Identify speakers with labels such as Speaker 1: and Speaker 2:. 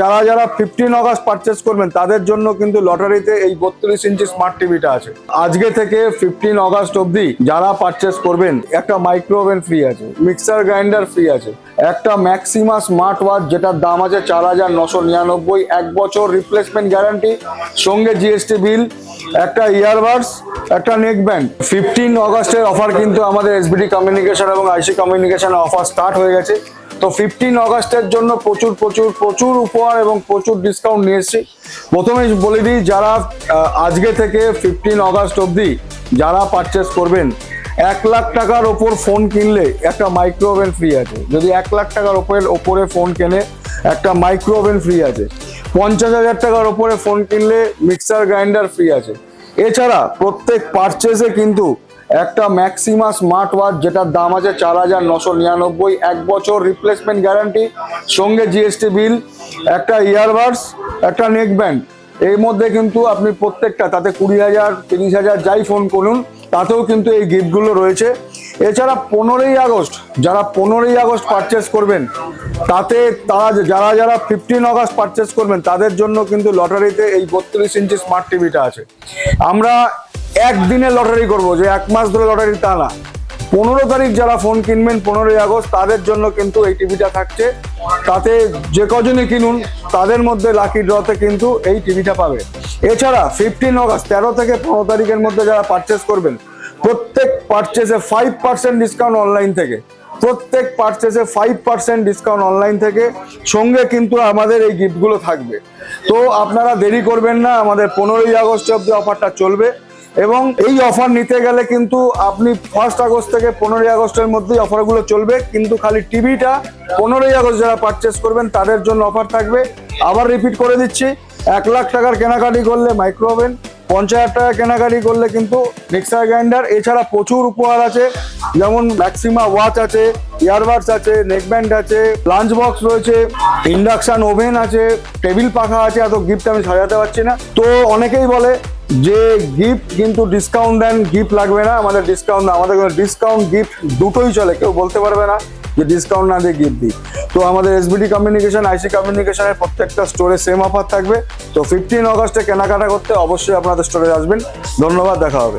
Speaker 1: যারা যারা 15 August purchase করবেন তাদের জন্য কিন্তু লটারিতে এই 32 ইঞ্চি স্মার্ট টিভিটা আছে। আজকে থেকে 15 অগস্ট অবধি যারা পারচেস করবেন একটা মাইক্রো ওভেন ফ্রি আছে, মিক্সার গ্রাইন্ডার ফ্রি আছে, একটা ম্যাক্সিমা স্মার্ট ওয়াচ যেটার দাম আছে 4999, 1 বছর রিপ্লেসমেন্ট গ্যারান্টি, সঙ্গে জিএসটি বিল, একটা ইয়ারবাডস, একটা নেক ব্যান্ড। 15 অগস্টের অফার কিন্তু আমাদের এসবিডি কমিউনিকেশন এবং আইসি কমিউনিকেশনের অফার স্টার্ট হয়ে গেছে। তো 15 অগস্টের জন্য প্রচুর উপহার এবং প্রচুর ডিসকাউন্ট নিয়ে এসেছি। প্রথমে বলে দিই, যারা আজকে থেকে 15 অগস্ট অবধি যারা পারচেস করবেন 1 লাখ টাকার ওপর ফোন কিনলে একটা মাইক্রো ওভেন ফ্রি আছে। যদি 1 লাখ টাকার ওপরে ফোন কেনে একটা মাইক্রো ওভেন ফ্রি আছে। 50,000 টাকার ওপরে ফোন কিনলে মিক্সার গ্রাইন্ডার ফ্রি আছে। এছাড়া প্রত্যেক পারচেসে কিন্তু একটা ম্যাক্সিমা স্মার্ট ওয়াচ যেটার দাম আছে 4999, 1 বছর রিপ্লেসমেন্ট গ্যারান্টি, সঙ্গে জিএসটি বিল, একটা ইয়ারবাডস, একটা নেক ব্যান্ড। এর মধ্যে কিন্তু আপনি প্রত্যেকটা, তাতে 20,000, 30,000 যাই ফোন করুন তাতেও কিন্তু এই গিফটগুলো রয়েছে। এছাড়া 15ই আগস্ট, যারা 15ই আগস্ট পারচেস করবেন তাতে যারা যারা 15 অগস্ট পারচেস করবেন তাদের জন্য কিন্তু লটারিতে এই 32 ইঞ্চি স্মার্ট টিভিটা আছে। আমরা একদিনে লটারি করব, যে 1 মাস ধরে লটারি তা না। 15 তারিখ যারা ফোন কিনবেন 15ই আগস্ট তাদের জন্য কিন্তু এই টিভিটা থাকছে। তাতে যে কজনই কিনুন তাদের মধ্যে লাকি ড্রতে কিন্তু এই টিভিটা পাবে। এছাড়া 15 অগস্ট 13 থেকে 15 তারিখের মধ্যে যারা পারচেস করবেন প্রত্যেক পারচেসে 5% ডিসকাউন্ট অনলাইন থেকে, প্রত্যেক পারচেসে 5% ডিসকাউন্ট অনলাইন থেকে, সঙ্গে কিন্তু আমাদের এই গিফটগুলো থাকবে। তো আপনারা দেরি করবেন না, আমাদের 15ই আগস্ট অবধি অফারটা চলবে। এবং এই অফার নিতে গেলে কিন্তু আপনি 1 আগস্ট থেকে 15ই আগস্টের মধ্যেই অফারগুলো চলবে। কিন্তু খালি টিভিটা 15ই আগস্ট যারা পারচেস করবেন তাদের জন্য অফার থাকবে। আবার রিপিট করে দিচ্ছি, 1 লাখ টাকার কেনাকাটি করলে মাইক্রো ওভেন, 50,000 টাকা কেনাকাটি করলে কিন্তু মিক্সার গ্রাইন্ডার। এছাড়া প্রচুর উপহার আছে, যেমন ম্যাক্সিমা ওয়াচ আছে, ইয়ারবাডস আছে, নেক ব্যান্ড আছে, লাঞ্চ বক্স রয়েছে, ইন্ডাকশন ওভেন আছে, টেবিল পাখা আছে। এত গিফট আমি সাজাতে পারছি না। তো অনেকেই বলে যে গিফট কিন্তু ডিসকাউন্ট দেন, গিফট লাগবে না। আমাদের ডিসকাউন্ট না, আমাদের ডিসকাউন্ট গিফট দুটোই চলে, কেউ বলতে পারবে না যে ডিসকাউন্ট না দিয়ে গিফট দিই। তো আমাদের এসবিডি কমিউনিকেশন, আইসি কমিউনিকেশনের প্রত্যেকটা স্টোরে সেম অফার থাকবে। তো 15 অগস্টে কেনাকাটা করতে অবশ্যই আপনাদের স্টোরে আসবেন। ধন্যবাদ, দেখা হবে।